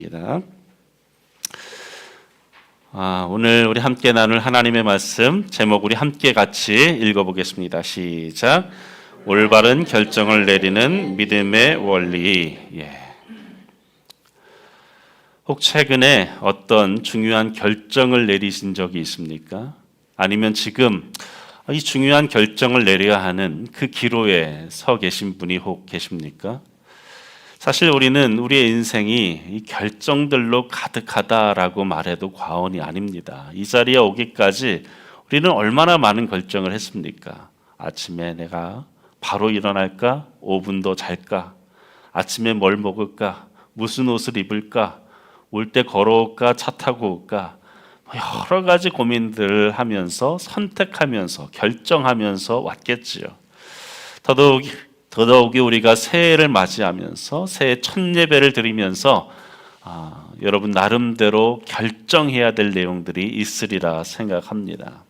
입니다. 오늘 우리 함께 나눌 하나님의 말씀 제목 우리 함께 같이 읽어보겠습니다. 시작. 올바른 결정을 내리는 믿음의 원리. 혹 최근에 어떤 중요한 결정을 내리신 적이 있습니까? 아니면 지금 이 중요한 결정을 내려야 하는 그 기로에 서 계신 분이 혹 계십니까? 사실 우리는 우리의 인생이 이 결정들로 가득하다라고 말해도 과언이 아닙니다. 이 자리에 오기까지 우리는 얼마나 많은 결정을 했습니까? 아침에 내가 바로 일어날까? 5분 더 잘까? 아침에 뭘 먹을까? 무슨 옷을 입을까? 올 때 걸어올까? 차 타고 올까? 여러 가지 고민들을 하면서 선택하면서 결정하면서 왔겠지요. 더더욱이 우리가 새해를 맞이하면서 새해 첫 예배를 드리면서 여러분 나름대로 결정해야 될 내용들이 있으리라 생각합니다.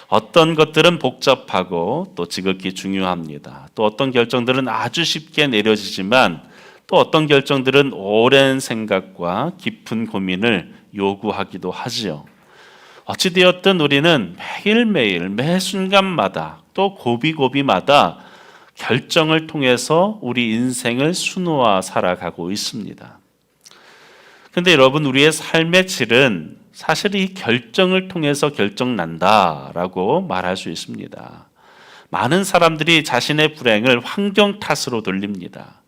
어떤 것들은 복잡하고 또 지극히 중요합니다. 또 어떤 결정들은 아주 쉽게 내려지지만 또 어떤 결정들은 오랜 생각과 깊은 고민을 요구하기도 하지요. 어찌되었든 우리는 매일매일 매 순간마다 또 고비고비마다 결정을 통해서 우리 인생을 수놓아 살아가고 있습니다. 그런데 여러분, 우리의 삶의 질은 사실 이 결정을 통해서 결정난다라고 말할 수 있습니다. 많은 사람들이 자신의 불행을 환경 탓으로 돌립니다.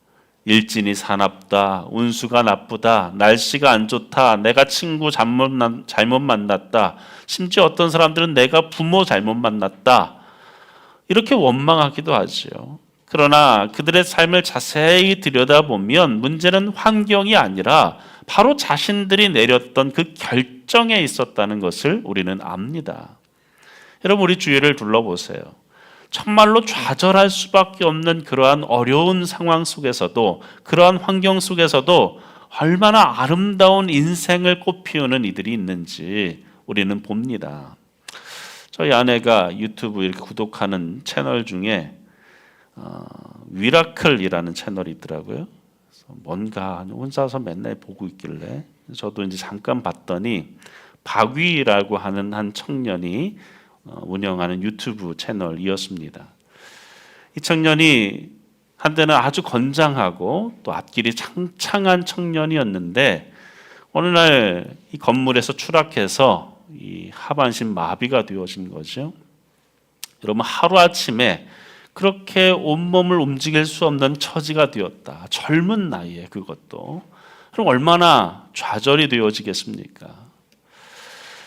일진이 사납다, 운수가 나쁘다, 날씨가 안 좋다, 내가 친구 잘못 만났다, 심지어 어떤 사람들은 내가 부모 잘못 만났다, 이렇게 원망하기도 하지요. 그러나 그들의 삶을 자세히 들여다보면 문제는 환경이 아니라 바로 자신들이 내렸던 그 결정에 있었다는 것을 우리는 압니다. 여러분, 우리 주위를 둘러보세요. 정말로 좌절할 수밖에 없는 그러한 어려운 상황 속에서도, 그러한 환경 속에서도 얼마나 아름다운 인생을 꽃피우는 이들이 있는지 우리는 봅니다. 저희 아내가 유튜브 이렇게 구독하는 채널 중에 미라클이라는 채널이 있더라고요. 그래서 뭔가 혼자서 맨날 보고 있길래 저도 이제 잠깐 봤더니 박위라고 하는 한 청년이 운영하는 유튜브 채널이었습니다. 이 청년이 한때는 아주 건장하고 또 앞길이 창창한 청년이었는데 어느 날 이 건물에서 추락해서 이 하반신 마비가 되어진 거죠. 여러분, 하루아침에 그렇게 온몸을 움직일 수 없는 처지가 되었다. 젊은 나이에 그것도. 그럼 얼마나 좌절이 되어지겠습니까?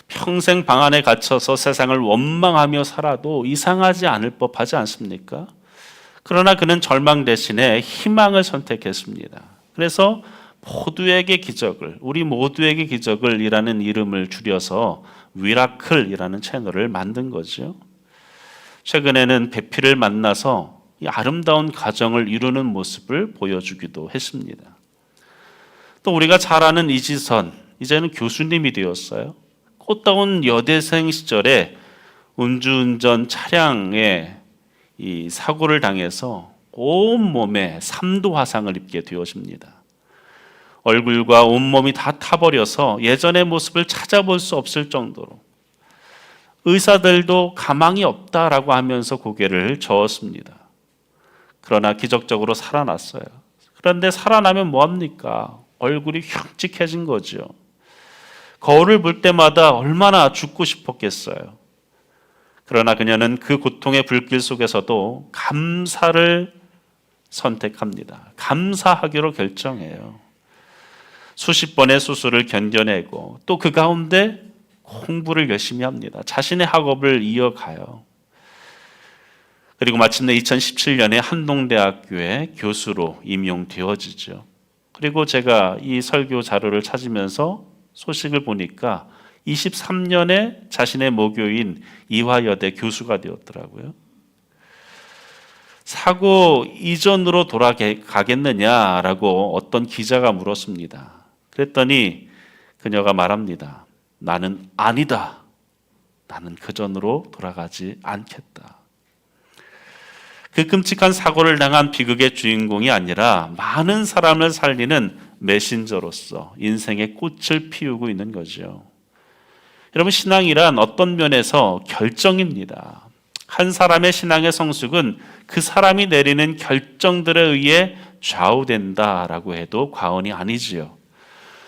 평생 방 안에 갇혀서 세상을 원망하며 살아도 이상하지 않을 법하지 않습니까? 그러나 그는 절망 대신에 희망을 선택했습니다. 그래서 모두에게 기적을, 우리 모두에게 기적을 이라는 이름을 줄여서 미라클이라는 채널을 만든 거죠. 최근에는 배필을 만나서 이 아름다운 가정을 이루는 모습을 보여주기도 했습니다. 또 우리가 잘 아는 이지선, 이제는 교수님이 되었어요. 꽃다운 여대생 시절에 음주운전 차량에 이 사고를 당해서 온몸에 3도 화상을 입게 되어집니다. 얼굴과 온몸이 다 타버려서 예전의 모습을 찾아볼 수 없을 정도로 의사들도 가망이 없다라고 하면서 고개를 저었습니다. 그러나 기적적으로 살아났어요. 그런데 살아나면 뭐합니까? 얼굴이 흉측해진 거죠. 거울을 볼 때마다 얼마나 죽고 싶었겠어요. 그러나 그녀는 그 고통의 불길 속에서도 감사를 선택합니다. 감사하기로 결정해요. 수십 번의 수술을 견뎌내고 또 그 가운데 공부를 열심히 합니다. 자신의 학업을 이어가요. 그리고 마침내 2017년에 한동대학교의 교수로 임용되어지죠. 그리고 제가 이 설교 자료를 찾으면서 소식을 보니까 23년에 자신의 모교인 이화여대 교수가 되었더라고요. 사고 이전으로 돌아가겠느냐라고 어떤 기자가 물었습니다. 그랬더니 그녀가 말합니다. 나는 아니다. 나는 그전으로 돌아가지 않겠다. 그 끔찍한 사고를 당한 비극의 주인공이 아니라 많은 사람을 살리는 메신저로서 인생의 꽃을 피우고 있는 거죠. 여러분, 신앙이란 어떤 면에서 결정입니다. 한 사람의 신앙의 성숙은 그 사람이 내리는 결정들에 의해 좌우된다라고 해도 과언이 아니지요.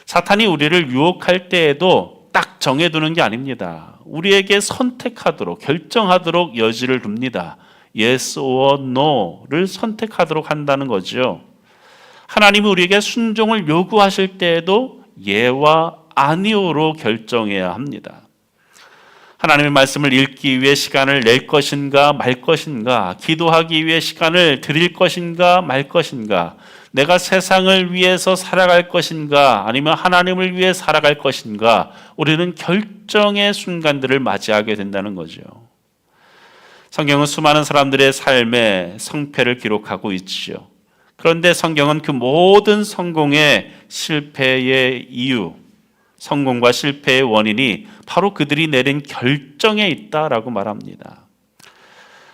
사탄이 우리를 유혹할 때에도 딱 정해두는 게 아닙니다. 우리에게 선택하도록, 결정하도록 여지를 둡니다. Yes or no를 선택하도록 한다는 거죠. 하나님이 우리에게 순종을 요구하실 때에도 예와 아니오로 결정해야 합니다. 하나님의 말씀을 읽기 위해 시간을 낼 것인가 말 것인가, 기도하기 위해 시간을 드릴 것인가 말 것인가, 내가 세상을 위해서 살아갈 것인가 아니면 하나님을 위해 살아갈 것인가, 우리는 결정의 순간들을 맞이하게 된다는 거죠. 성경은 수많은 사람들의 삶의 성패를 기록하고 있지요. 그런데 성경은 그 모든 성공의 실패의 이유, 성공과 실패의 원인이 바로 그들이 내린 결정에 있다라고 말합니다.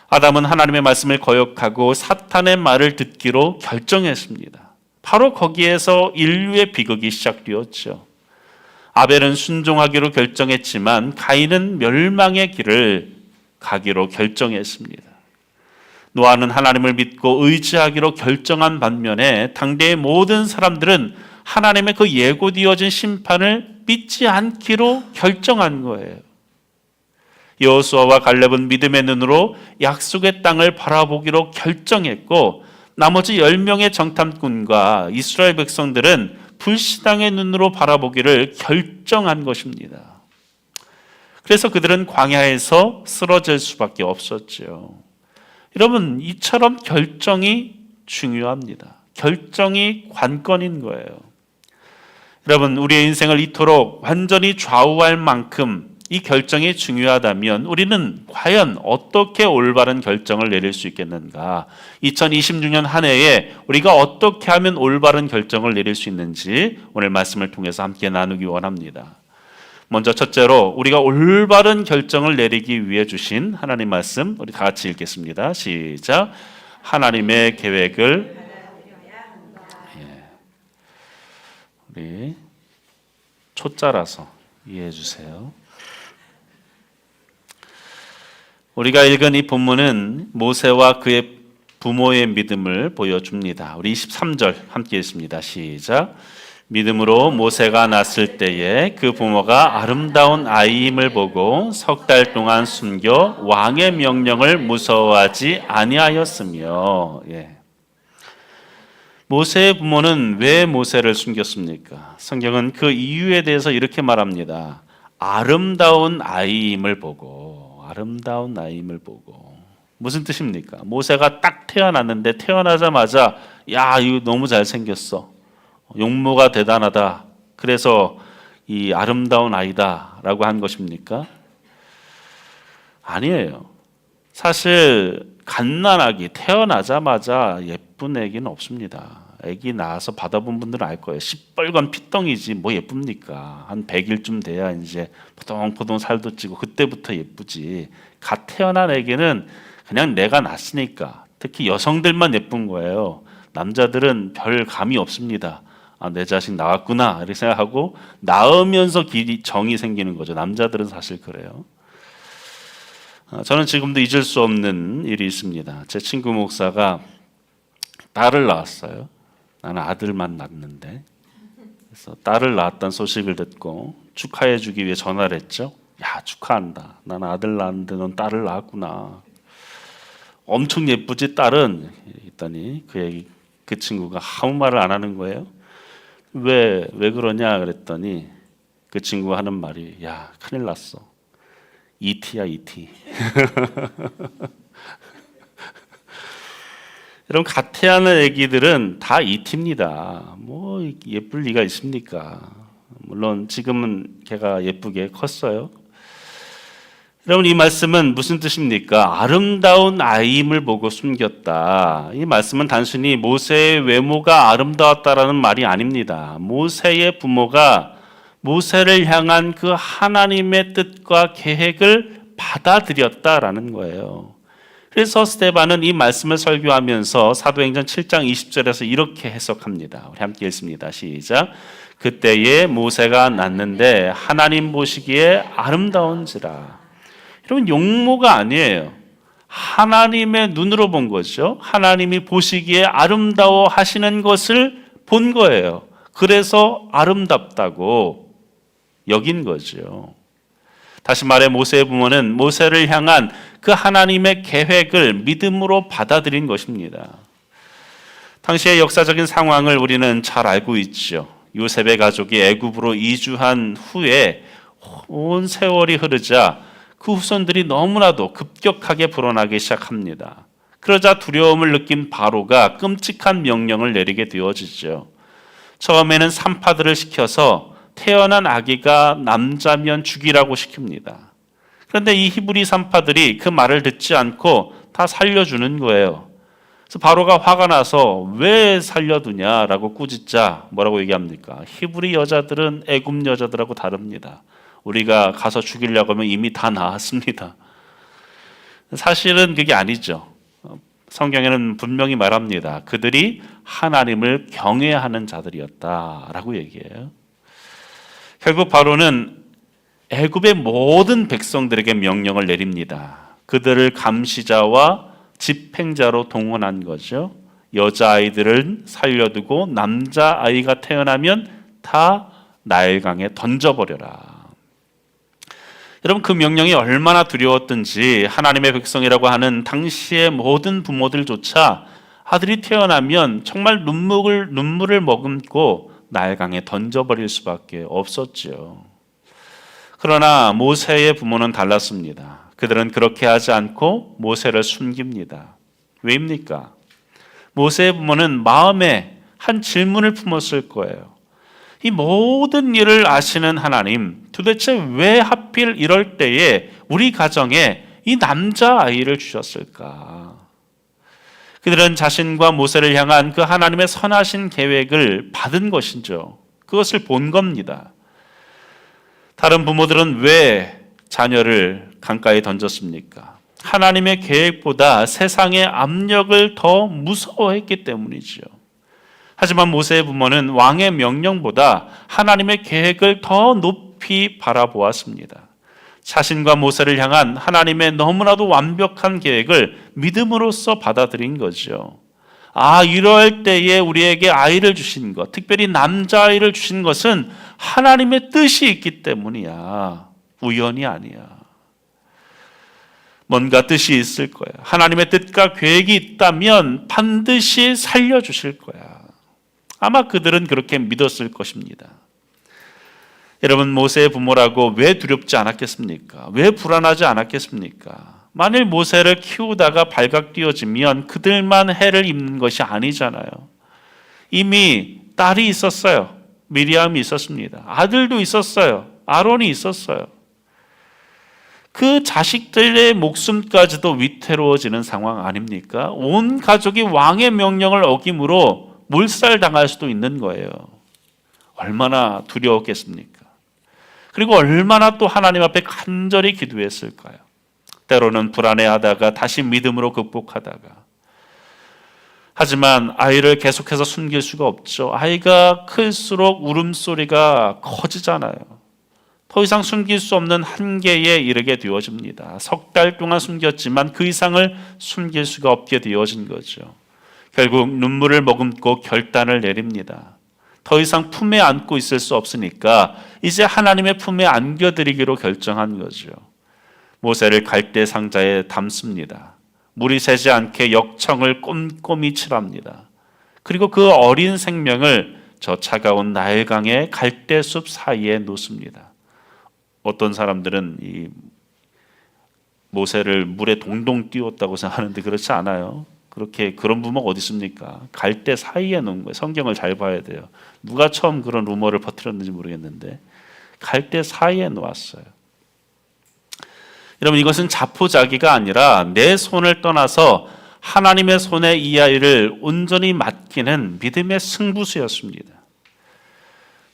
아담은 하나님의 말씀을 거역하고 사탄의 말을 듣기로 결정했습니다. 바로 거기에서 인류의 비극이 시작되었죠. 아벨은 순종하기로 결정했지만 가인은 멸망의 길을 가기로 결정했습니다. 노아는 하나님을 믿고 의지하기로 결정한 반면에 당대의 모든 사람들은 하나님의 그 예고되어진 심판을 믿지 않기로 결정한 거예요. 여호수아와 갈렙은 믿음의 눈으로 약속의 땅을 바라보기로 결정했고, 나머지 10명의 정탐꾼과 이스라엘 백성들은 불신앙의 눈으로 바라보기를 결정한 것입니다. 그래서 그들은 광야에서 쓰러질 수밖에 없었죠. 여러분, 이처럼 결정이 중요합니다. 결정이 관건인 거예요. 여러분, 우리의 인생을 이토록 완전히 좌우할 만큼 이 결정이 중요하다면 우리는 과연 어떻게 올바른 결정을 내릴 수 있겠는가? 2026년 한 해에 우리가 어떻게 하면 올바른 결정을 내릴 수 있는지 오늘 말씀을 통해서 함께 나누기 원합니다. 먼저 첫째로 우리가 올바른 결정을 내리기 위해 주신 하나님 말씀, 우리 다 같이 읽겠습니다. 시작. 하나님의 계획을 우리 초짜라서 이해해 주세요. 우리가 읽은 이 본문은 모세와 그의 부모의 믿음을 보여줍니다. 우리 23절 함께 읽습니다. 시작. 믿음으로 모세가 낳았을 때에 그 부모가 아름다운 아이임을 보고 석 달 동안 숨겨 왕의 명령을 무서워하지 아니하였으며. 모세의 부모는 왜 모세를 숨겼습니까? 성경은 그 이유에 대해서 이렇게 말합니다. 아름다운 아이임을 보고, 아름다운 아이임을 보고. 무슨 뜻입니까? 모세가 딱 태어났는데 태어나자마자 야, 이거 너무 잘생겼어. 용모가 대단하다. 그래서 이 아름다운 아이다라고 한 것입니까? 아니에요. 사실 갓난아기 태어나자마자 예쁜 애기는 없습니다. 애기 낳아서 받아본 분들은 알 거예요. 시뻘건 핏덩이지 뭐 예쁩니까? 한 100일쯤 돼야 이제 포동포동 살도 찌고 그때부터 예쁘지. 갓 태어난 애기는 그냥 내가 낳았으니까, 특히 여성들만 예쁜 거예요. 남자들은 별 감이 없습니다. 아, 내 자식 나왔구나 이렇게 생각하고 낳으면서 정이 생기는 거죠. 남자들은 사실 그래요. 저는 지금도 잊을 수 없는 일이 있습니다. 제 친구 목사가 딸을 낳았어요. 나는 아들만 낳았는데. 그래서 딸을 낳았다는 소식을 듣고 축하해 주기 위해 전화를 했죠. 야, 축하한다. 나는 아들 낳았는데 넌 딸을 낳았구나. 엄청 예쁘지 딸은? 했더니 그 친구가 아무 말을 안 하는 거예요. 왜 그러냐 그랬더니 그 친구가 하는 말이, 야, 큰일 났어. ET야, ET. 여러분, 갓 태어난 애기들은 다 ET입니다. 뭐 예쁠 리가 있습니까? 물론 지금은 걔가 예쁘게 컸어요. 여러분, 이 말씀은 무슨 뜻입니까? 아름다운 아이임을 보고 숨겼다. 이 말씀은 단순히 모세의 외모가 아름다웠다라는 말이 아닙니다. 모세의 부모가 모세를 향한 그 하나님의 뜻과 계획을 받아들였다라는 거예요. 그래서 스데반은 이 말씀을 설교하면서 사도행전 7장 20절에서 이렇게 해석합니다. 우리 함께 읽습니다. 시작. 그때에 모세가 났는데 하나님 보시기에 아름다운지라. 여러분, 용모가 아니에요. 하나님의 눈으로 본 거죠. 하나님이 보시기에 아름다워 하시는 것을 본 거예요. 그래서 아름답다고 여긴 거죠. 다시 말해 모세의 부모는 모세를 향한 그 하나님의 계획을 믿음으로 받아들인 것입니다. 당시의 역사적인 상황을 우리는 잘 알고 있죠. 요셉의 가족이 애굽으로 이주한 후에 온 세월이 흐르자 그 후손들이 너무나도 급격하게 불어나기 시작합니다. 그러자 두려움을 느낀 바로가 끔찍한 명령을 내리게 되어지죠. 처음에는 산파들을 시켜서 태어난 아기가 남자면 죽이라고 시킵니다. 그런데 이 히브리 산파들이 그 말을 듣지 않고 다 살려주는 거예요. 그래서 바로가 화가 나서 왜 살려두냐라고 꾸짖자 뭐라고 얘기합니까? 히브리 여자들은 애굽 여자들하고 다릅니다. 우리가 가서 죽이려고 하면 이미 다 나았습니다. 사실은 그게 아니죠. 성경에는 분명히 말합니다. 그들이 하나님을 경외하는 자들이었다라고 얘기해요. 결국 바로는 애굽의 모든 백성들에게 명령을 내립니다. 그들을 감시자와 집행자로 동원한 거죠. 여자아이들을 살려두고 남자아이가 태어나면 다 나일강에 던져버려라. 여러분, 그 명령이 얼마나 두려웠던지 하나님의 백성이라고 하는 당시의 모든 부모들조차 아들이 태어나면 정말 눈물을 머금고 나일강에 던져버릴 수밖에 없었죠. 그러나 모세의 부모는 달랐습니다. 그들은 그렇게 하지 않고 모세를 숨깁니다. 왜입니까? 모세의 부모는 마음에 한 질문을 품었을 거예요. 이 모든 일을 아시는 하나님, 도대체 왜 하필 이럴 때에 우리 가정에 이 남자아이를 주셨을까? 그들은 자신과 모세를 향한 그 하나님의 선하신 계획을 받은 것이죠. 그것을 본 겁니다. 다른 부모들은 왜 자녀를 강가에 던졌습니까? 하나님의 계획보다 세상의 압력을 더 무서워했기 때문이죠. 하지만 모세의 부모는 왕의 명령보다 하나님의 계획을 더 높이 바라보았습니다. 자신과 모세를 향한 하나님의 너무나도 완벽한 계획을 믿음으로써 받아들인 거죠. 이럴 때에 우리에게 아이를 주신 것, 특별히 남자아이를 주신 것은 하나님의 뜻이 있기 때문이야. 우연이 아니야. 뭔가 뜻이 있을 거야. 하나님의 뜻과 계획이 있다면 반드시 살려주실 거야. 아마 그들은 그렇게 믿었을 것입니다. 여러분, 모세의 부모라고 왜 두렵지 않았겠습니까? 왜 불안하지 않았겠습니까? 만일 모세를 키우다가 발각 뛰어지면 그들만 해를 입는 것이 아니잖아요. 이미 딸이 있었어요. 미리암이 있었습니다. 아들도 있었어요. 아론이 있었어요. 그 자식들의 목숨까지도 위태로워지는 상황 아닙니까? 온 가족이 왕의 명령을 어김으로 몰살당할 수도 있는 거예요. 얼마나 두려웠겠습니까? 그리고 얼마나 또 하나님 앞에 간절히 기도했을까요? 때로는 불안해하다가 다시 믿음으로 극복하다가. 하지만 아이를 계속해서 숨길 수가 없죠. 아이가 클수록 울음소리가 커지잖아요. 더 이상 숨길 수 없는 한계에 이르게 되어집니다. 석 달 동안 숨겼지만 그 이상을 숨길 수가 없게 되어진 거죠. 결국 눈물을 머금고 결단을 내립니다. 더 이상 품에 안고 있을 수 없으니까 이제 하나님의 품에 안겨드리기로 결정한 거죠. 모세를 갈대 상자에 담습니다. 물이 새지 않게 역청을 꼼꼼히 칠합니다. 그리고 그 어린 생명을 저 차가운 나일강의 갈대숲 사이에 놓습니다. 어떤 사람들은 이 모세를 물에 동동 띄웠다고 생각하는데 그렇지 않아요. 그런 부모가 어디 있습니까? 갈대 사이에 놓은 거예요. 성경을 잘 봐야 돼요. 누가 처음 그런 루머를 퍼뜨렸는지 모르겠는데 갈대 사이에 놓았어요. 여러분, 이것은 자포자기가 아니라 내 손을 떠나서 하나님의 손에 이 아이를 온전히 맡기는 믿음의 승부수였습니다.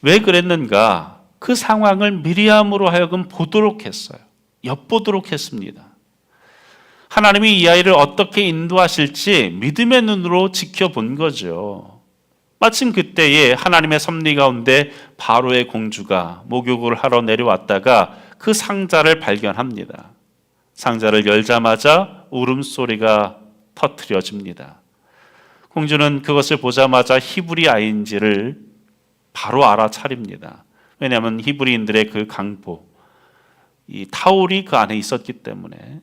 왜 그랬는가? 그 상황을 미리암으로 하여금 보도록 했어요. 엿보도록 했습니다. 하나님이 이 아이를 어떻게 인도하실지 믿음의 눈으로 지켜본 거죠. 마침 그때에 하나님의 섭리 가운데 바로의 공주가 목욕을 하러 내려왔다가 그 상자를 발견합니다. 상자를 열자마자 울음소리가 터뜨려집니다. 공주는 그것을 보자마자 히브리 아이인지를 바로 알아차립니다. 왜냐하면 히브리인들의 그 강보, 이 타올이 그 안에 있었기 때문에.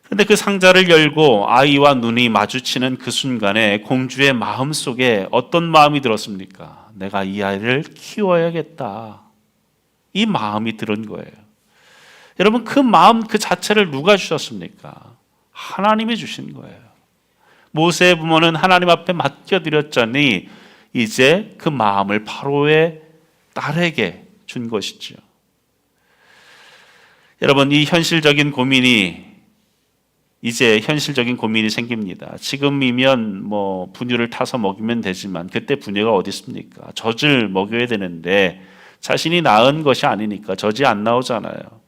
그런데 그 상자를 열고 아이와 눈이 마주치는 그 순간에 공주의 마음 속에 어떤 마음이 들었습니까? 내가 이 아이를 키워야겠다. 이 마음이 들은 거예요. 여러분, 그 마음 그 자체를 누가 주셨습니까? 하나님이 주신 거예요. 모세의 부모는 하나님 앞에 맡겨드렸자니 이제 그 마음을 바로의 딸에게 준 것이죠. 여러분, 이 현실적인 고민이 생깁니다. 지금이면 분유를 타서 먹이면 되지만 그때 분유가 어디 있습니까? 젖을 먹여야 되는데 자신이 낳은 것이 아니니까 젖이 안 나오잖아요.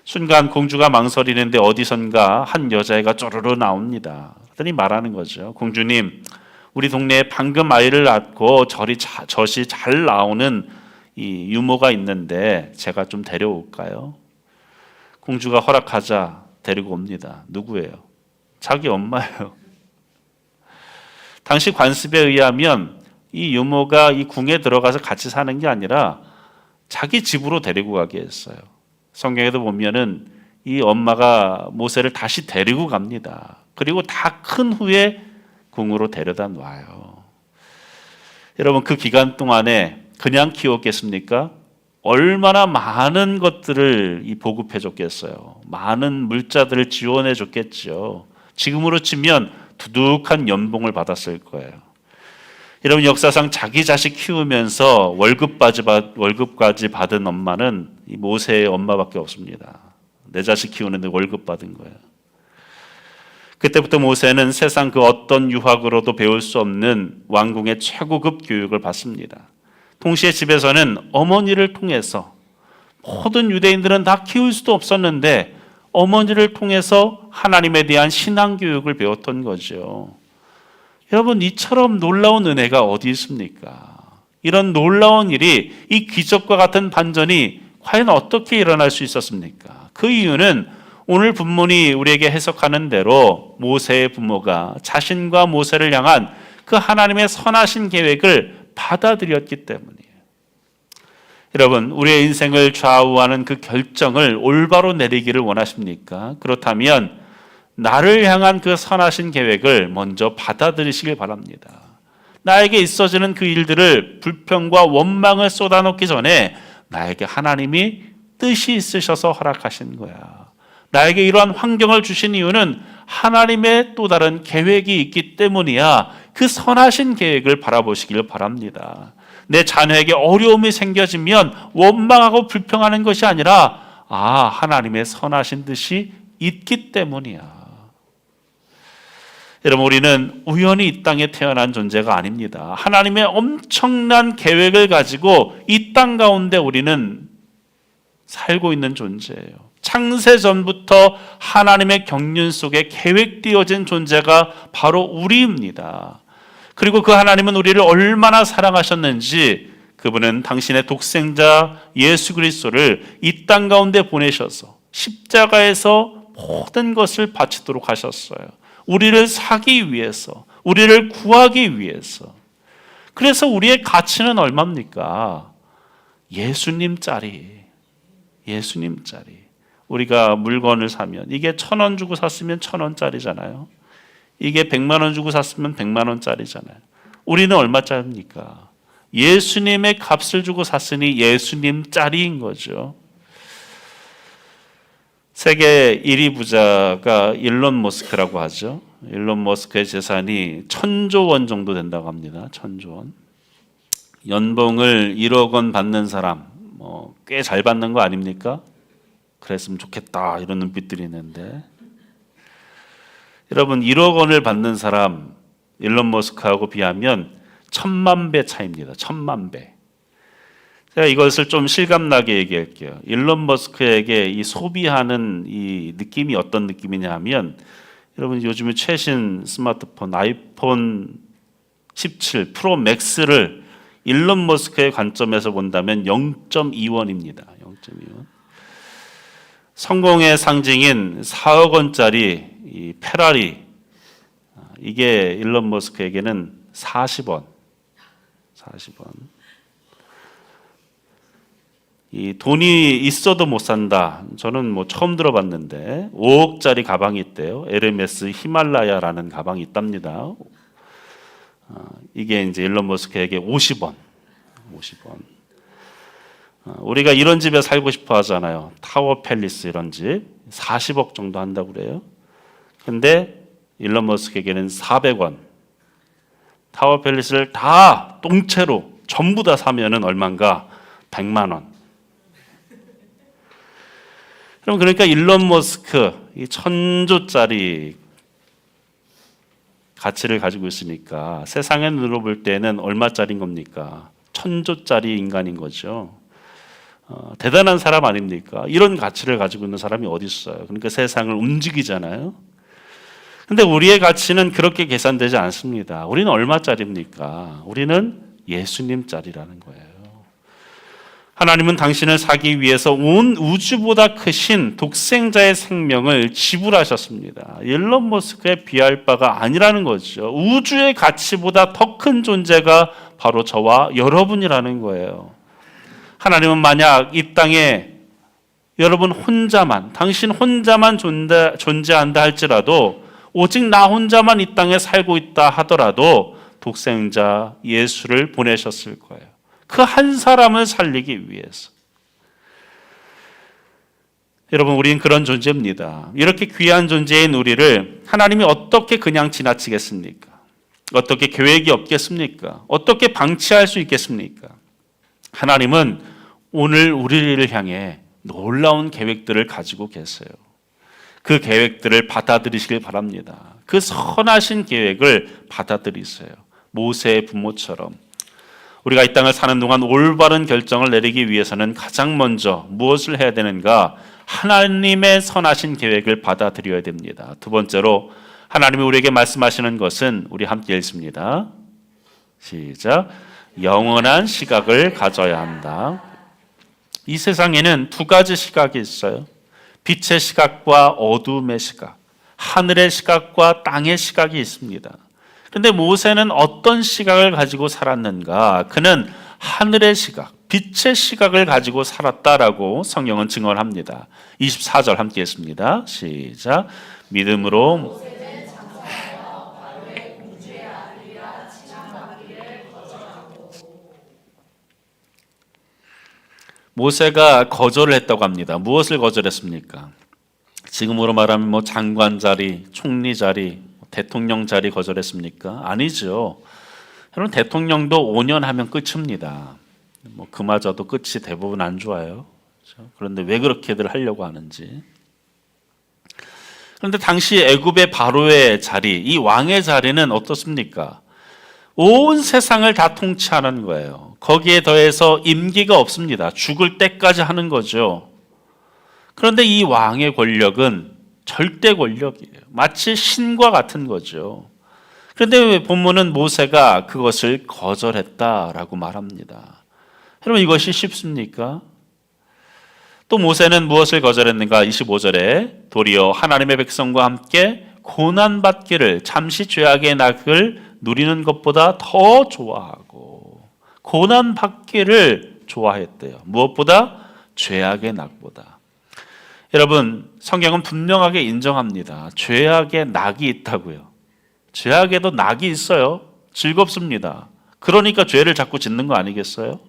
순간 공주가 망설이는데 어디선가 한 여자애가 쪼르르 나옵니다. 그랬더니 말하는 거죠. 공주님, 우리 동네에 방금 아이를 낳고 젖이 잘 나오는 이 유모가 있는데 제가 좀 데려올까요? 공주가 허락하자 데리고 옵니다. 누구예요? 자기 엄마예요. 당시 관습에 의하면 이 유모가 이 궁에 들어가서 같이 사는 게 아니라 자기 집으로 데리고 가게 했어요. 성경에도 보면은 이 엄마가 모세를 다시 데리고 갑니다. 그리고 다 큰 후에 궁으로 데려다 놔요. 여러분, 그 기간 동안에 그냥 키웠겠습니까? 얼마나 많은 것들을 보급해 줬겠어요. 많은 물자들을 지원해 줬겠죠. 지금으로 치면 두둑한 연봉을 받았을 거예요. 여러분, 역사상 자기 자식 키우면서 월급까지 받은 엄마는 이 모세의 엄마밖에 없습니다. 내 자식 키우는데 월급 받은 거예요. 그때부터 모세는 세상 그 어떤 유학으로도 배울 수 없는 왕궁의 최고급 교육을 받습니다. 동시에 집에서는 어머니를 통해서, 모든 유대인들은 다 키울 수도 없었는데 어머니를 통해서 하나님에 대한 신앙 교육을 배웠던 거죠. 여러분, 이처럼 놀라운 은혜가 어디 있습니까? 이런 놀라운 일이, 이 기적과 같은 반전이 과연 어떻게 일어날 수 있었습니까? 그 이유는 오늘 본문이 우리에게 해석하는 대로 모세의 부모가 자신과 모세를 향한 그 하나님의 선하신 계획을 받아들였기 때문이에요. 여러분, 우리의 인생을 좌우하는 그 결정을 올바로 내리기를 원하십니까? 그렇다면 나를 향한 그 선하신 계획을 먼저 받아들이시길 바랍니다. 나에게 있어지는 그 일들을 불평과 원망을 쏟아놓기 전에 나에게 하나님이 뜻이 있으셔서 허락하신 거야. 나에게 이러한 환경을 주신 이유는 하나님의 또 다른 계획이 있기 때문이야. 그 선하신 계획을 바라보시길 바랍니다. 내 자녀에게 어려움이 생겨지면 원망하고 불평하는 것이 아니라 하나님의 선하신 뜻이 있기 때문이야. 여러분, 우리는 우연히 이 땅에 태어난 존재가 아닙니다. 하나님의 엄청난 계획을 가지고 이 땅 가운데 우리는 살고 있는 존재예요. 창세 전부터 하나님의 경륜 속에 계획되어진 존재가 바로 우리입니다. 그리고 그 하나님은 우리를 얼마나 사랑하셨는지 그분은 당신의 독생자 예수 그리스도를 이 땅 가운데 보내셔서 십자가에서 모든 것을 바치도록 하셨어요. 우리를 사기 위해서, 우리를 구하기 위해서. 그래서 우리의 가치는 얼마입니까? 예수님짜리. 우리가 물건을 사면 이게 1,000원 주고 샀으면 1,000원짜리잖아요. 이게 100만 원 주고 샀으면 100만 원짜리잖아요. 우리는 얼마짜리입니까? 예수님의 값을 주고 샀으니 예수님짜리인 거죠. 세계 1위 부자가 일론 머스크라고 하죠. 일론 머스크의 재산이 1,000조 원 정도 된다고 합니다. 1,000조 원. 연봉을 1억 원 받는 사람, 꽤 잘 받는 거 아닙니까? 그랬으면 좋겠다 이런 눈빛들이 있는데, 여러분, 1억 원을 받는 사람 일론 머스크하고 비하면 1,000만 배 차이입니다. 1,000만 배. 제가 이것을 좀 실감나게 얘기할게요. 일론 머스크에게 이 소비하는 이 느낌이 어떤 느낌이냐 하면, 여러분 요즘에 최신 스마트폰 아이폰 17 프로 맥스를 일론 머스크의 관점에서 본다면 0.2원입니다. 0.2원. 성공의 상징인 4억 원짜리 이 페라리, 이게 일론 머스크에게는 40원. 40원. 이 돈이 있어도 못 산다. 저는 뭐 처음 들어봤는데 5억짜리 가방이 있대요. 에르메스 히말라야라는 가방이 있답니다. 이게 이제 일론 머스크에게 50원. 50원. 우리가 이런 집에 살고 싶어 하잖아요. 타워 팰리스 이런 집 40억 정도 한다고 그래요. 근데 일론 머스크에게는 400원. 타워 팰리스를 다 통째로 전부 다 사면은 얼마인가? 100만 원. 그럼 그러니까 일론 머스크 이 1000조짜리 가치를 가지고 있으니까 세상의 눈으로 볼 때는 얼마짜리인 겁니까? 1000조짜리 인간인 거죠. 대단한 사람 아닙니까? 이런 가치를 가지고 있는 사람이 어디 있어요? 그러니까 세상을 움직이잖아요. 근데 우리의 가치는 그렇게 계산되지 않습니다. 우리는 얼마짜리입니까? 우리는 예수님짜리라는 거예요. 하나님은 당신을 사기 위해서 온 우주보다 크신 독생자의 생명을 지불하셨습니다. 일론 머스크에 비할 바가 아니라는 거죠. 우주의 가치보다 더 큰 존재가 바로 저와 여러분이라는 거예요. 하나님은 만약 이 땅에 여러분 혼자만, 당신 혼자만 존재한다 할지라도, 오직 나 혼자만 이 땅에 살고 있다 하더라도 독생자 예수를 보내셨을 거예요. 그 한 사람을 살리기 위해서. 여러분, 우리는 그런 존재입니다. 이렇게 귀한 존재인 우리를 하나님이 어떻게 그냥 지나치겠습니까? 어떻게 계획이 없겠습니까? 어떻게 방치할 수 있겠습니까? 하나님은 오늘 우리를 향해 놀라운 계획들을 가지고 계세요. 그 계획들을 받아들이시길 바랍니다. 그 선하신 계획을 받아들이세요. 모세의 부모처럼. 우리가 이 땅을 사는 동안 올바른 결정을 내리기 위해서는 가장 먼저 무엇을 해야 되는가? 하나님의 선하신 계획을 받아들여야 됩니다. 두 번째로 하나님이 우리에게 말씀하시는 것은, 우리 함께 읽습니다. 시작. 영원한 시각을 가져야 한다. 이 세상에는 두 가지 시각이 있어요. 빛의 시각과 어둠의 시각, 하늘의 시각과 땅의 시각이 있습니다. 그런데 모세는 어떤 시각을 가지고 살았는가? 그는 하늘의 시각, 빛의 시각을 가지고 살았다라고 성경은 증언합니다. 24절 함께 했습니다. 시작. 믿음으로 모세가 거절을 했다고 합니다. 무엇을 거절했습니까? 지금으로 말하면 뭐 장관 자리, 총리 자리, 대통령 자리 거절했습니까? 아니죠. 여러분, 대통령도 5년 하면 끝입니다. 뭐 그마저도 끝이 대부분 안 좋아요. 그렇죠? 그런데 왜 그렇게들 하려고 하는지. 그런데 당시 애굽의 바로의 자리, 이 왕의 자리는 어떻습니까? 온 세상을 다 통치하는 거예요. 거기에 더해서 임기가 없습니다. 죽을 때까지 하는 거죠. 그런데 이 왕의 권력은 절대 권력이에요. 마치 신과 같은 거죠. 그런데 본문은 모세가 그것을 거절했다라고 말합니다. 여러분, 이것이 쉽습니까? 또 모세는 무엇을 거절했는가? 25절에 도리어 하나님의 백성과 함께 고난받기를, 잠시 죄악의 낙을 누리는 것보다 더 좋아하고, 고난받기를 좋아했대요. 무엇보다? 죄악의 낙보다. 여러분, 성경은 분명하게 인정합니다. 죄악의 낙이 있다고요. 죄악에도 낙이 있어요. 즐겁습니다. 그러니까 죄를 자꾸 짓는 거 아니겠어요?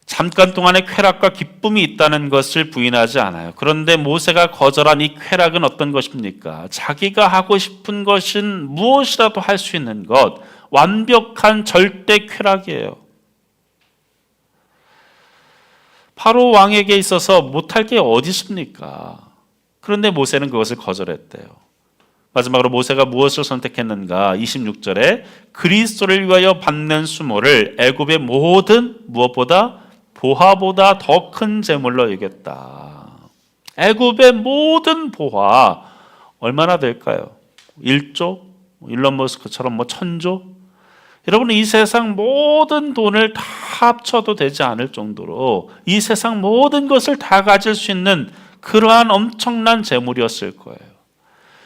잠깐 동안의 쾌락과 기쁨이 있다는 것을 부인하지 않아요. 그런데 모세가 거절한 이 쾌락은 어떤 것입니까? 자기가 하고 싶은 것은 무엇이라도 할 수 있는 것, 완벽한 절대 쾌락이에요. 바로 왕에게 있어서 못할 게 어디 있습니까? 그런데 모세는 그것을 거절했대요. 마지막으로 모세가 무엇을 선택했는가? 26절에 그리스도를 위하여 받는 수모를 애굽의 모든 무엇보다 보화보다 더 큰 재물로 여겼다. 애굽의 모든 보화 얼마나 될까요? 1조? 일론 머스크처럼 1000조? 여러분, 이 세상 모든 돈을 다 합쳐도 되지 않을 정도로 이 세상 모든 것을 다 가질 수 있는 그러한 엄청난 재물이었을 거예요.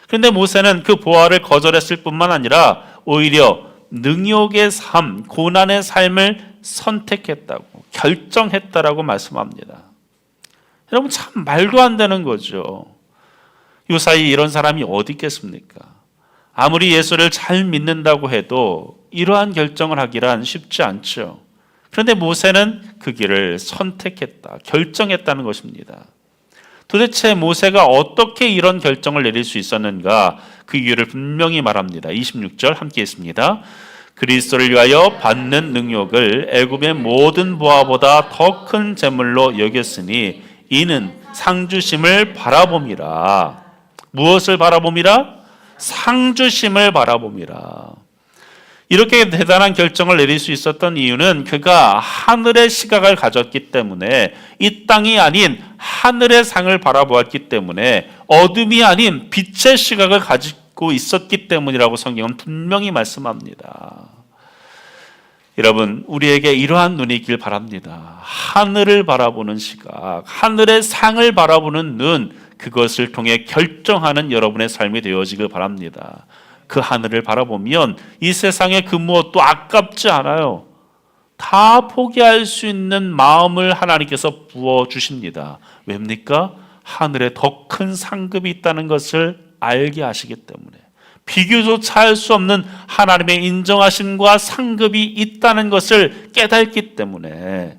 그런데 모세는 그 보화를 거절했을 뿐만 아니라 오히려 능욕의 삶, 고난의 삶을 선택했다고, 결정했다라고 말씀합니다. 여러분, 참 말도 안 되는 거죠. 요사이 이런 사람이 어디 있겠습니까? 아무리 예수를 잘 믿는다고 해도 이러한 결정을 하기란 쉽지 않죠. 그런데 모세는 그 길을 선택했다, 결정했다는 것입니다. 도대체 모세가 어떻게 이런 결정을 내릴 수 있었는가? 그 이유를 분명히 말합니다. 26절 함께 있습니다. 그리스도를 위하여 받는 능욕을 애굽의 모든 보화보다 더 큰 재물로 여겼으니 이는 상주심을 바라봄이라. 무엇을 바라봄이라? 상주심을 바라봄이라. 이렇게 대단한 결정을 내릴 수 있었던 이유는 그가 하늘의 시각을 가졌기 때문에, 이 땅이 아닌 하늘의 상을 바라보았기 때문에, 어둠이 아닌 빛의 시각을 가지고 있었기 때문이라고 성경은 분명히 말씀합니다. 여러분, 우리에게 이러한 눈이 있길 바랍니다. 하늘을 바라보는 시각, 하늘의 상을 바라보는 눈, 그것을 통해 결정하는 여러분의 삶이 되어지길 바랍니다. 그 하늘을 바라보면 이 세상의 그 무엇도 아깝지 않아요. 다 포기할 수 있는 마음을 하나님께서 부어주십니다. 왜입니까? 하늘에 더 큰 상급이 있다는 것을 알게 하시기 때문에, 비교조차 할 수 없는 하나님의 인정하심과 상급이 있다는 것을 깨닫기 때문에.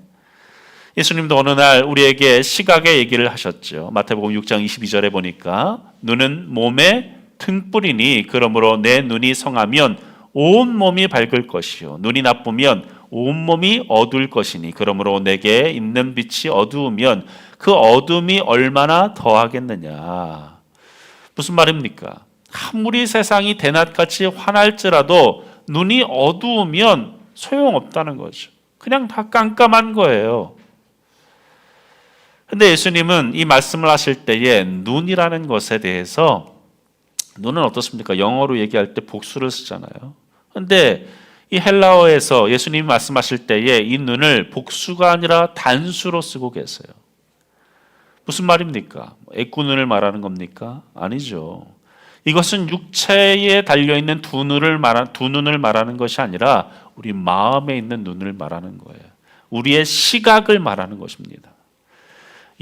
예수님도 어느 날 우리에게 시각의 얘기를 하셨죠. 마태복음 6장 22절에 보니까 눈은 몸의 등불이니 그러므로 내 눈이 성하면 온 몸이 밝을 것이요 눈이 나쁘면 온 몸이 어두울 것이니 그러므로 내게 있는 빛이 어두우면 그 어둠이 얼마나 더하겠느냐. 무슨 말입니까? 아무리 세상이 대낮같이 환할지라도 눈이 어두우면 소용없다는 거죠. 그냥 다 깜깜한 거예요. 근데 예수님은 이 말씀을 하실 때에 눈이라는 것에 대해서, 눈은 어떻습니까? 영어로 얘기할 때 복수를 쓰잖아요. 그런데 이 헬라어에서 예수님이 말씀하실 때에 이 눈을 복수가 아니라 단수로 쓰고 계세요. 무슨 말입니까? 애꾸눈을 말하는 겁니까? 아니죠. 이것은 육체에 달려있는 두 눈을 말하는 것이 아니라 우리 마음에 있는 눈을 말하는 거예요. 우리의 시각을 말하는 것입니다.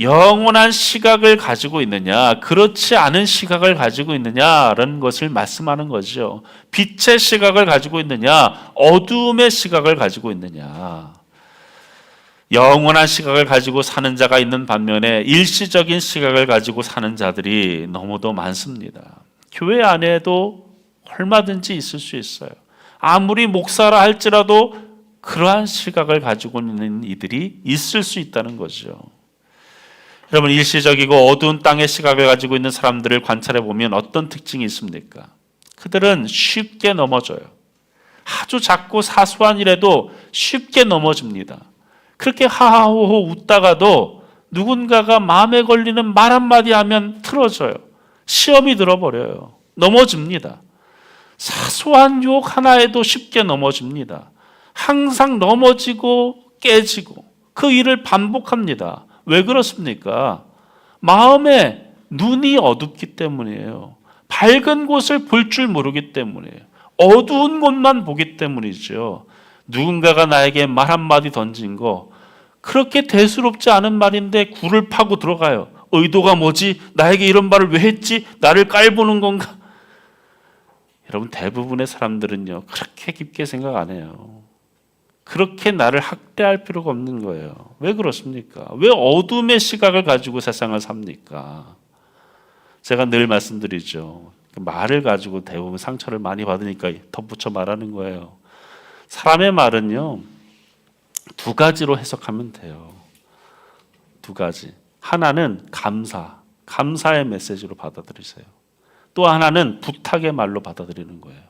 영원한 시각을 가지고 있느냐, 그렇지 않은 시각을 가지고 있느냐라는 것을 말씀하는 거죠. 빛의 시각을 가지고 있느냐, 어두움의 시각을 가지고 있느냐. 영원한 시각을 가지고 사는 자가 있는 반면에 일시적인 시각을 가지고 사는 자들이 너무도 많습니다. 교회 안에도 얼마든지 있을 수 있어요. 아무리 목사라 할지라도 그러한 시각을 가지고 있는 이들이 있을 수 있다는 거죠. 여러분, 일시적이고 어두운 땅의 시각을 가지고 있는 사람들을 관찰해 보면 어떤 특징이 있습니까? 그들은 쉽게 넘어져요. 아주 작고 사소한 일에도 쉽게 넘어집니다. 그렇게 하하호호 웃다가도 누군가가 마음에 걸리는 말 한마디 하면 틀어져요. 시험이 들어버려요. 넘어집니다. 사소한 유혹 하나에도 쉽게 넘어집니다. 항상 넘어지고 깨지고 그 일을 반복합니다. 왜 그렇습니까? 마음에 눈이 어둡기 때문이에요. 밝은 곳을 볼 줄 모르기 때문이에요. 어두운 곳만 보기 때문이죠. 누군가가 나에게 말 한마디 던진 거, 그렇게 대수롭지 않은 말인데 굴을 파고 들어가요. 의도가 뭐지? 나에게 이런 말을 왜 했지? 나를 깔보는 건가? 여러분, 대부분의 사람들은요, 그렇게 깊게 생각 안 해요. 그렇게 나를 학대할 필요가 없는 거예요. 왜 그렇습니까? 왜 어둠의 시각을 가지고 세상을 삽니까? 제가 늘 말씀드리죠. 말을 가지고 대부분 상처를 많이 받으니까 덧붙여 말하는 거예요. 사람의 말은요, 두 가지로 해석하면 돼요. 두 가지. 하나는 감사의 메시지로 받아들이세요. 또 하나는 부탁의 말로 받아들이는 거예요.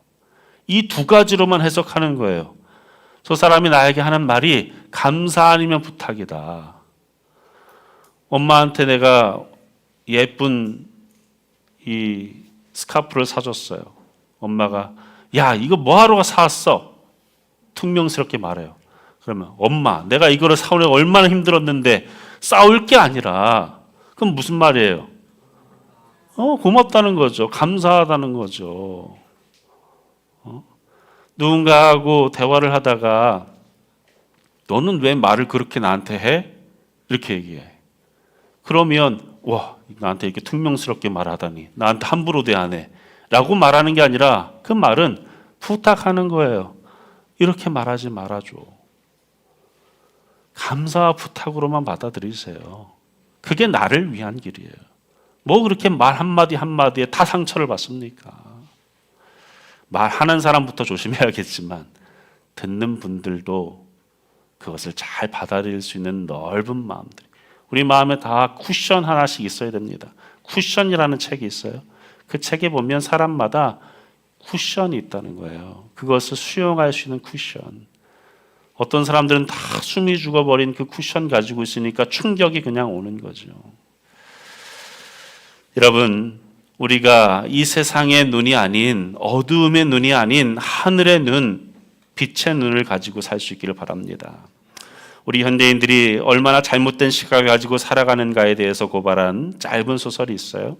이 두 가지로만 해석하는 거예요. 저 사람이 나에게 하는 말이 감사 아니면 부탁이다. 엄마한테 내가 예쁜 이 스카프를 사줬어요. 엄마가 야 이거 뭐하러 사왔어? 퉁명스럽게 말해요. 그러면 엄마 내가 이거를 사오려고 얼마나 힘들었는데 싸울 게 아니라 그럼 무슨 말이에요? 고맙다는 거죠. 감사하다는 거죠. 누군가하고 대화를 하다가 너는 왜 말을 그렇게 나한테 해? 이렇게 얘기해. 그러면 와 나한테 이렇게 퉁명스럽게 말하다니 나한테 함부로 대하네 라고 말하는 게 아니라 그 말은 부탁하는 거예요. 이렇게 말하지 말아줘. 감사와 부탁으로만 받아들이세요. 그게 나를 위한 길이에요. 뭐 그렇게 말 한마디 한마디에 다 상처를 받습니까? 말하는 사람부터 조심해야겠지만 듣는 분들도 그것을 잘 받아들일 수 있는 넓은 마음들. 우리 마음에 다 쿠션 하나씩 있어야 됩니다. 쿠션이라는 책이 있어요. 그 책에 보면 사람마다 쿠션이 있다는 거예요. 그것을 수용할 수 있는 쿠션. 어떤 사람들은 다 숨이 죽어버린 그 쿠션 가지고 있으니까 충격이 그냥 오는 거죠. 여러분, 우리가 이 세상의 눈이 아닌 어두움의 눈이 아닌 하늘의 눈, 빛의 눈을 가지고 살 수 있기를 바랍니다. 우리 현대인들이 얼마나 잘못된 시각을 가지고 살아가는가에 대해서 고발한 짧은 소설이 있어요.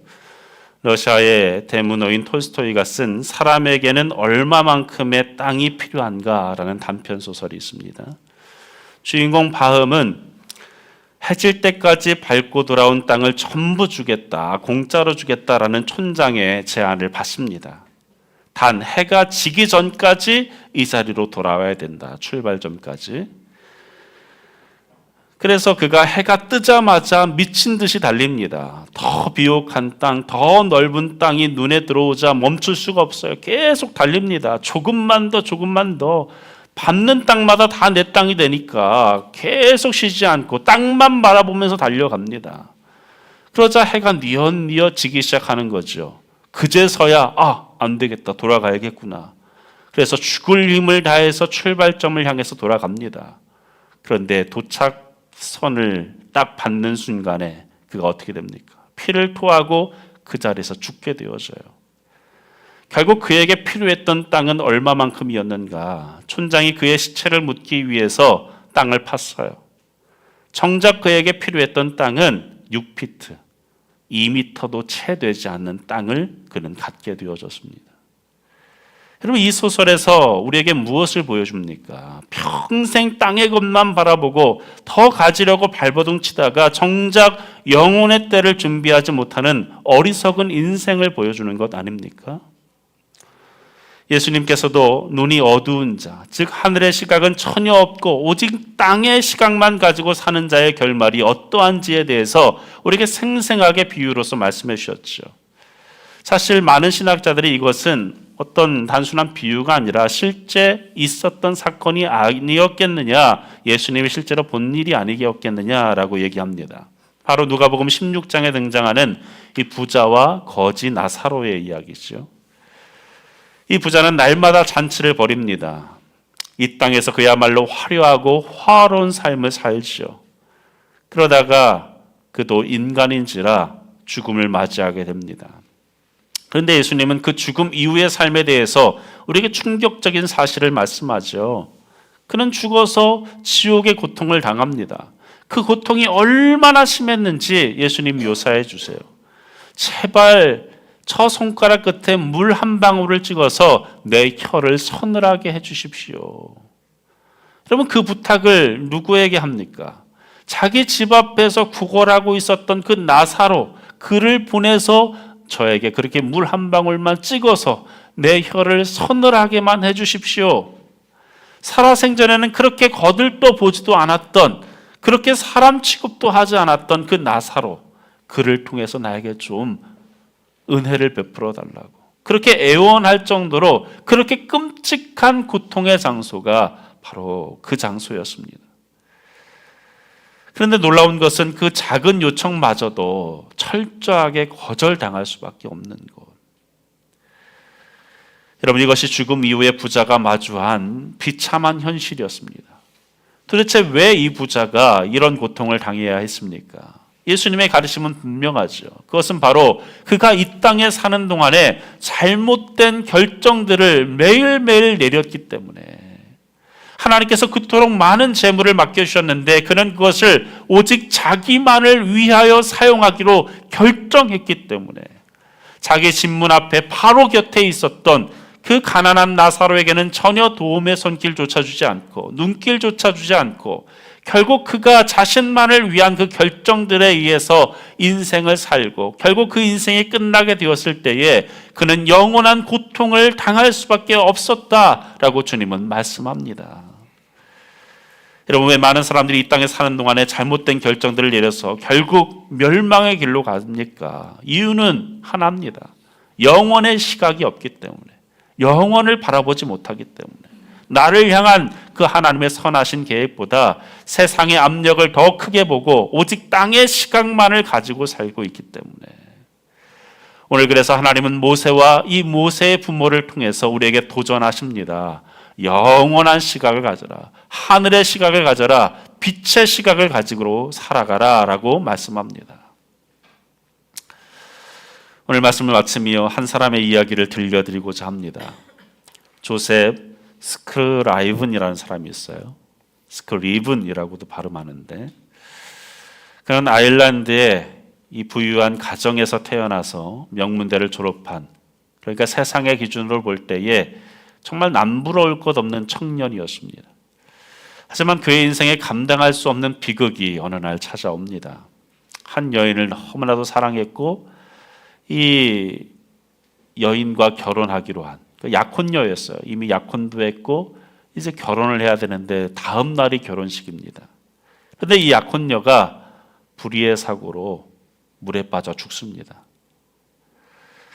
러시아의 대문호인 톨스토이가 쓴 사람에게는 얼마만큼의 땅이 필요한가라는 단편 소설이 있습니다. 주인공 바흠은 해질 때까지 밟고 돌아온 땅을 전부 주겠다, 공짜로 주겠다라는 촌장의 제안을 받습니다. 단 해가 지기 전까지 이 자리로 돌아와야 된다. 출발점까지. 그래서 그가 해가 뜨자마자 미친 듯이 달립니다. 더 비옥한 땅, 더 넓은 땅이 눈에 들어오자 멈출 수가 없어요. 계속 달립니다. 조금만 더. 밟는 땅마다 다 내 땅이 되니까 계속 쉬지 않고 땅만 바라보면서 달려갑니다. 그러자 해가 뉘엿뉘엿 지기 시작하는 거죠. 그제서야 안 되겠다. 돌아가야겠구나. 그래서 죽을 힘을 다해서 출발점을 향해서 돌아갑니다. 그런데 도착선을 딱 받는 순간에 그가 어떻게 됩니까? 피를 토하고 그 자리에서 죽게 되어져요. 결국 그에게 필요했던 땅은 얼마만큼이었는가? 촌장이 그의 시체를 묻기 위해서 땅을 팠어요. 정작 그에게 필요했던 땅은 6피트, 2미터도 채 되지 않는 땅을 그는 갖게 되어졌습니다. 여러분, 이 소설에서 우리에게 무엇을 보여줍니까? 평생 땅의 것만 바라보고 더 가지려고 발버둥 치다가 정작 영혼의 때를 준비하지 못하는 어리석은 인생을 보여주는 것 아닙니까? 예수님께서도 눈이 어두운 자, 즉 하늘의 시각은 전혀 없고 오직 땅의 시각만 가지고 사는 자의 결말이 어떠한지에 대해서 우리에게 생생하게 비유로서 말씀해 주셨죠. 사실 많은 신학자들이 이것은 어떤 단순한 비유가 아니라 실제 있었던 사건이 아니었겠느냐, 예수님이 실제로 본 일이 아니었겠느냐라고 얘기합니다. 바로 누가복음 16장에 등장하는 이 부자와 거지 나사로의 이야기죠. 이 부자는 날마다 잔치를 벌입니다. 이 땅에서 그야말로 화려하고 화로운 삶을 살죠. 그러다가 그도 인간인지라 죽음을 맞이하게 됩니다. 그런데 예수님은 그 죽음 이후의 삶에 대해서 우리에게 충격적인 사실을 말씀하죠. 그는 죽어서 지옥의 고통을 당합니다. 그 고통이 얼마나 심했는지 예수님 묘사해 주세요. 제발 저 손가락 끝에 물 한 방울을 찍어서 내 혀를 서늘하게 해주십시오. 여러분, 그 부탁을 누구에게 합니까? 자기 집 앞에서 구걸하고 있었던 그 나사로, 그를 보내서 저에게 그렇게 물 한 방울만 찍어서 내 혀를 서늘하게만 해주십시오. 살아생전에는 그렇게 거들떠 보지도 않았던, 그렇게 사람 취급도 하지 않았던 그 나사로, 그를 통해서 나에게 좀 은혜를 베풀어 달라고 그렇게 애원할 정도로 그렇게 끔찍한 고통의 장소가 바로 그 장소였습니다. 그런데 놀라운 것은 그 작은 요청마저도 철저하게 거절당할 수밖에 없는 것. 여러분, 이것이 죽음 이후에 부자가 마주한 비참한 현실이었습니다. 도대체 왜 이 부자가 이런 고통을 당해야 했습니까? 예수님의 가르침은 분명하죠. 그것은 바로 그가 이 땅에 사는 동안에 잘못된 결정들을 매일매일 내렸기 때문에, 하나님께서 그토록 많은 재물을 맡겨주셨는데 그는 그것을 오직 자기만을 위하여 사용하기로 결정했기 때문에, 자기 집 문 앞에 바로 곁에 있었던 그 가난한 나사로에게는 전혀 도움의 손길조차 주지 않고 눈길조차 주지 않고, 결국 그가 자신만을 위한 그 결정들에 의해서 인생을 살고 결국 그 인생이 끝나게 되었을 때에 그는 영원한 고통을 당할 수밖에 없었다라고 주님은 말씀합니다. 여러분, 왜 많은 사람들이 이 땅에 사는 동안에 잘못된 결정들을 내려서 결국 멸망의 길로 갑니까? 이유는 하나입니다. 영원의 시각이 없기 때문에, 영원을 바라보지 못하기 때문에, 나를 향한 그 하나님의 선하신 계획보다 세상의 압력을 더 크게 보고 오직 땅의 시각만을 가지고 살고 있기 때문에, 오늘 그래서 하나님은 모세와 이 모세의 부모를 통해서 우리에게 도전하십니다. 영원한 시각을 가져라, 하늘의 시각을 가져라, 빛의 시각을 가지고 살아가라 라고 말씀합니다. 오늘 말씀을 마치며 한 사람의 이야기를 들려드리고자 합니다. 조셉 스크라이븐이라는 사람이 있어요. 스크리븐이라고도 발음하는데, 그는 아일랜드의 이 부유한 가정에서 태어나서 명문대를 졸업한, 그러니까 세상의 기준으로 볼 때에 정말 남부러울 것 없는 청년이었습니다. 하지만 그의 인생에 감당할 수 없는 비극이 어느 날 찾아옵니다. 한 여인을 너무나도 사랑했고 이 여인과 결혼하기로 한, 약혼녀였어요. 이미 약혼도 했고 이제 결혼을 해야 되는데 다음 날이 결혼식입니다. 그런데 이 약혼녀가 불의의 사고로 물에 빠져 죽습니다.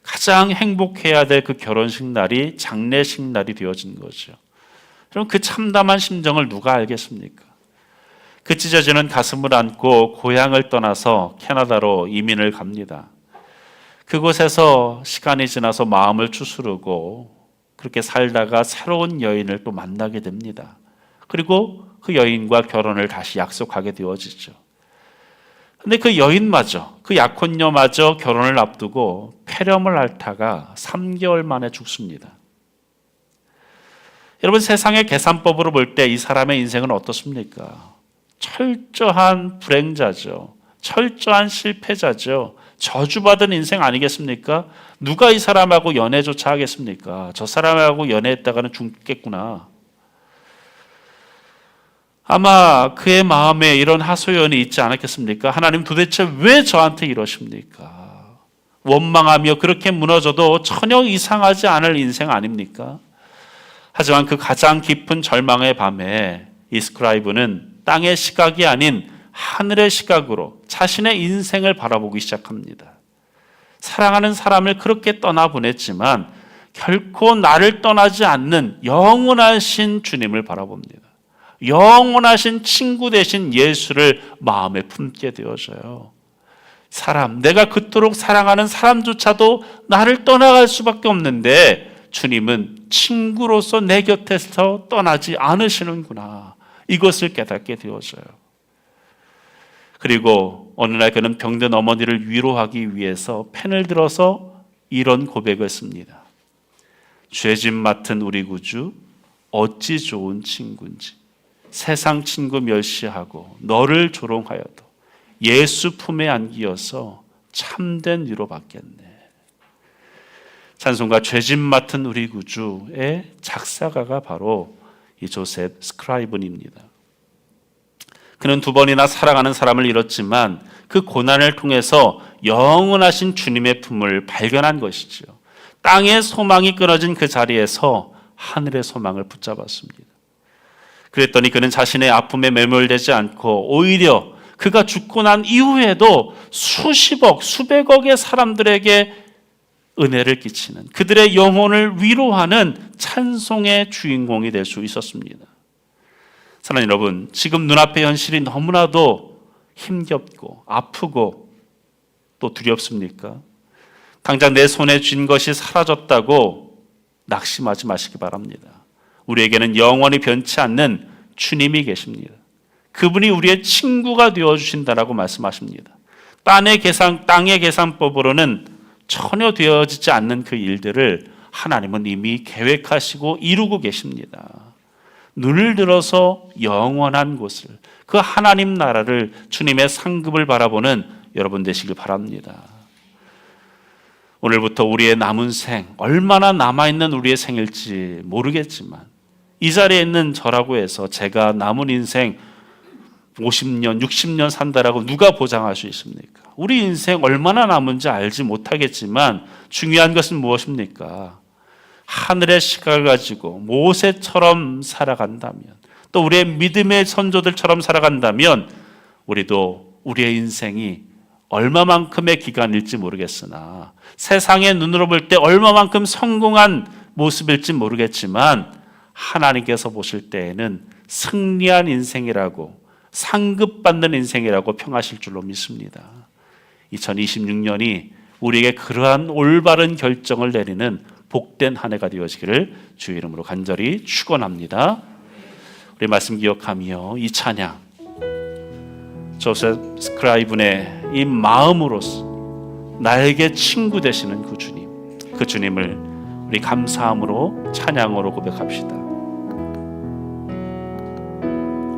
가장 행복해야 될 그 결혼식 날이 장례식 날이 되어진 거죠. 그럼 그 참담한 심정을 누가 알겠습니까? 그 찢어지는 가슴을 안고 고향을 떠나서 캐나다로 이민을 갑니다. 그곳에서 시간이 지나서 마음을 추스르고 그렇게 살다가 새로운 여인을 또 만나게 됩니다. 그리고 그 여인과 결혼을 다시 약속하게 되어지죠. 근데 그 여인마저, 그 약혼녀마저 결혼을 앞두고 폐렴을 앓다가 3개월 만에 죽습니다. 여러분, 세상의 계산법으로 볼 때 이 사람의 인생은 어떻습니까? 철저한 불행자죠. 철저한 실패자죠. 저주받은 인생 아니겠습니까? 누가 이 사람하고 연애조차 하겠습니까? 저 사람하고 연애했다가는 죽겠구나. 아마 그의 마음에 이런 하소연이 있지 않았겠습니까? 하나님, 도대체 왜 저한테 이러십니까? 원망하며 그렇게 무너져도 전혀 이상하지 않을 인생 아닙니까? 하지만 그 가장 깊은 절망의 밤에 이 스크라이브는 땅의 시각이 아닌 하늘의 시각으로 자신의 인생을 바라보기 시작합니다. 사랑하는 사람을 그렇게 떠나보냈지만 결코 나를 떠나지 않는 영원하신 주님을 바라봅니다. 영원하신 친구 되신 예수를 마음에 품게 되어져요. 내가 그토록 사랑하는 사람조차도 나를 떠나갈 수밖에 없는데 주님은 친구로서 내 곁에서 떠나지 않으시는구나, 이것을 깨닫게 되어져요. 그리고 어느 날 그는 병든 어머니를 위로하기 위해서 펜을 들어서 이런 고백을 씁니다. 죄짐 맡은 우리 구주, 어찌 좋은 친구인지. 세상 친구 멸시하고 너를 조롱하여도 예수 품에 안기어서 참된 위로 받겠네. 찬송가 죄짐 맡은 우리 구주의 작사가가 바로 이 조셉 스크라이븐입니다. 그는 2번이나 사랑하는 사람을 잃었지만 그 고난을 통해서 영원하신 주님의 품을 발견한 것이죠. 땅의 소망이 끊어진 그 자리에서 하늘의 소망을 붙잡았습니다. 그랬더니 그는 자신의 아픔에 매몰되지 않고 오히려 그가 죽고 난 이후에도 수십억, 수백억의 사람들에게 은혜를 끼치는, 그들의 영혼을 위로하는 찬송의 주인공이 될 수 있었습니다. 사랑하는 여러분, 지금 눈앞의 현실이 너무나도 힘겹고 아프고 또 두렵습니까? 당장 내 손에 쥔 것이 사라졌다고 낙심하지 마시기 바랍니다. 우리에게는 영원히 변치 않는 주님이 계십니다. 그분이 우리의 친구가 되어주신다라고 말씀하십니다. 땅의 계산법으로는 전혀 되어지지 않는 그 일들을 하나님은 이미 계획하시고 이루고 계십니다. 눈을 들어서 영원한 곳을, 그 하나님 나라를, 주님의 상급을 바라보는 여러분 되시길 바랍니다. 오늘부터 우리의 남은 생, 얼마나 남아있는 우리의 생일지 모르겠지만 이 자리에 있는 저라고 해서 제가 남은 인생 50년, 60년 산다라고 누가 보장할 수 있습니까? 우리 인생 얼마나 남은지 알지 못하겠지만 중요한 것은 무엇입니까? 하늘의 시각을 가지고 모세처럼 살아간다면, 또 우리의 믿음의 선조들처럼 살아간다면 우리도 우리의 인생이 얼마만큼의 기간일지 모르겠으나, 세상의 눈으로 볼 때 얼마만큼 성공한 모습일지 모르겠지만 하나님께서 보실 때에는 승리한 인생이라고, 상급받는 인생이라고 평하실 줄로 믿습니다. 2026년이 우리에게 그러한 올바른 결정을 내리는 복된 한 해가 되어지기를 주의 이름으로 간절히 축원합니다. 우리 말씀 기억하며 이 찬양, 조셉 스크라이븐의 이 마음으로서 나에게 친구 되시는 그 주님, 그 주님을 우리 감사함으로 찬양으로 고백합시다.